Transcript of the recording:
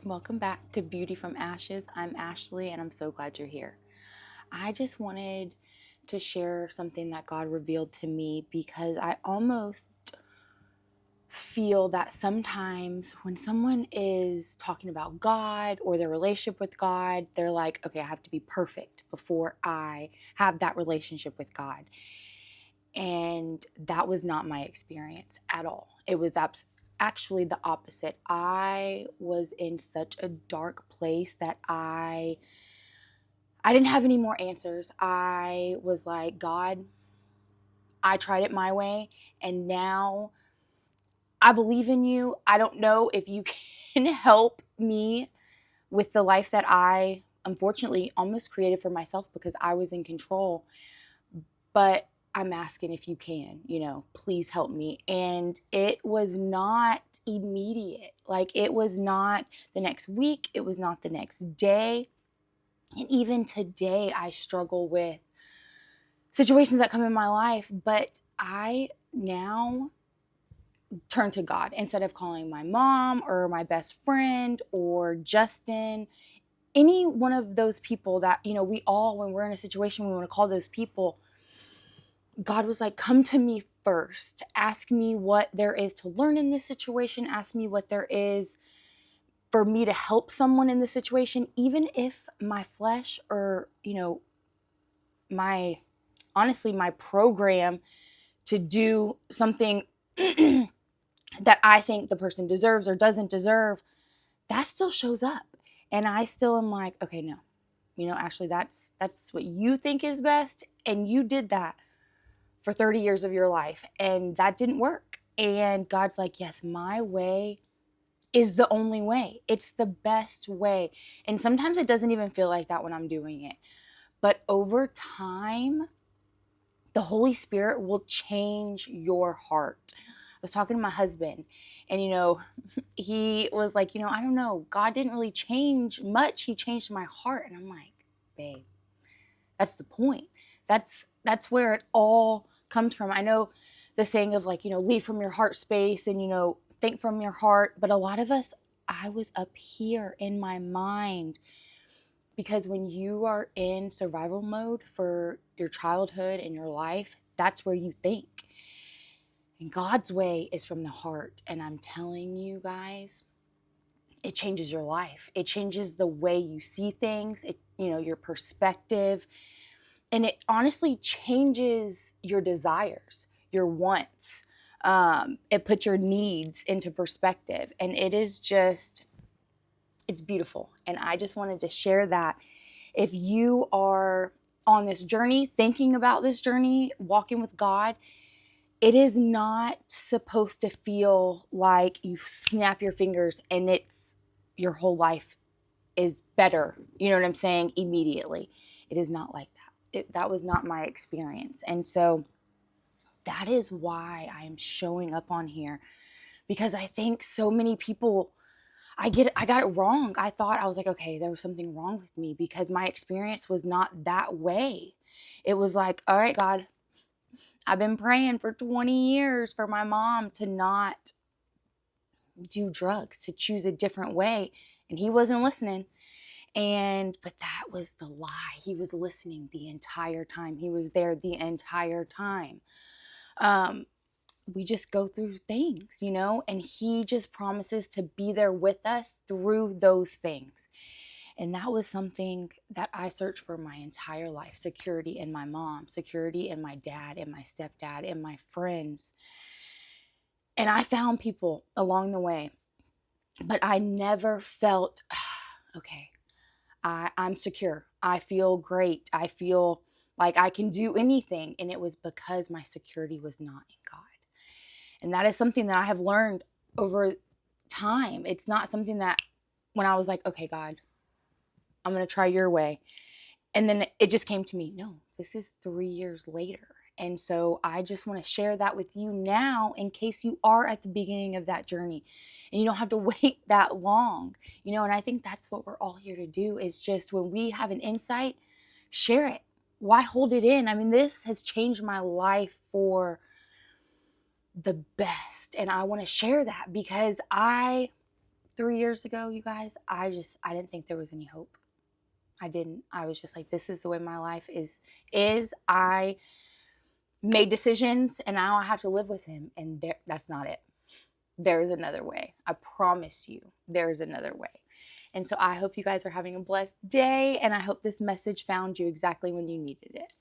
Welcome back to Beauty from Ashes. I'm Ashley and I'm so glad you're here. I just wanted to share something that God revealed to me because I almost feel that sometimes when someone is talking about God or their relationship with God, they're like, okay, I have to be perfect before I have that relationship with God. And that was not my experience at all. It was actually the opposite. I was in such a dark place that I didn't have any more answers. I was like, God, I tried it my way, and now I believe in you. I don't know if you can help me with the life that I unfortunately almost created for myself because I was in control. But I'm asking if you can, please help me. And it was not immediate. Like, it was not the next week, it was not the next day. And even today, I struggle with situations that come in my life, but I now turn to God instead of calling my mom or my best friend or Justin, any one of those people that, we all, when we're in a situation, we want to call those people. God was like, come to me first. Ask me what there is to learn in this situation. Ask me what there is for me to help someone in this situation, even if my flesh or, my program to do something that I think the person deserves or doesn't deserve, that still shows up. And I still am like, okay, no, actually that's what you think is best. And you did that for 30 years of your life and that didn't work. And God's like, yes, my way is the only way. It's the best way. And sometimes it doesn't even feel like that when I'm doing it. But over time, the Holy Spirit will change your heart. I was talking to my husband and, he was like, I don't know, God didn't really change much. He changed my heart. And I'm like, babe, that's the point. That's where it all comes from. I know the saying of like, lead from your heart space and, think from your heart. But a lot of us, I was up here in my mind because when you are in survival mode for your childhood and your life, that's where you think. And God's way is from the heart. And I'm telling you guys, it changes your life. It changes the way you see things, your perspective. And it honestly changes your desires, your wants. It puts your needs into perspective. And it is just, it's beautiful. And I just wanted to share that. If you are on this journey, thinking about this journey, walking with God, it is not supposed to feel like you snap your fingers and it's your whole life is better. You know what I'm saying? Immediately. It is not like that. That was not my experience. And so that is why I'm showing up on here, because I think so many people, I got it wrong. I was like, okay, there was something wrong with me because my experience was not that way. It was like, all right, God, I've been praying for 20 years for my mom to not do drugs, to choose a different way. And he wasn't listening. But that was the lie. He was listening the entire time. He was there the entire time. We just go through things, and he just promises to be there with us through those things. And that was something that I searched for my entire life. Security in my mom, security in my dad, and my stepdad, and my friends. And I found people along the way, but I never felt, okay, I'm secure. I feel great. I feel like I can do anything. And it was because my security was not in God. And that is something that I have learned over time. It's not something that when I was like, okay, God, I'm going to try your way. And then it just came to me, no, this is 3 years later. And so I just want to share that with you now in case you are at the beginning of that journey and you don't have to wait that long, and I think that's what we're all here to do, is just when we have an insight, share it. Why hold it in? I mean, this has changed my life for the best. And I want to share that because I 3 years ago, you guys, I didn't think there was any hope. I didn't. I was just like, this is the way my life is. I made decisions and now I have to live with him, and that's not it. There is another way. I promise you, there is another way. And so I hope you guys are having a blessed day, and I hope this message found you exactly when you needed it.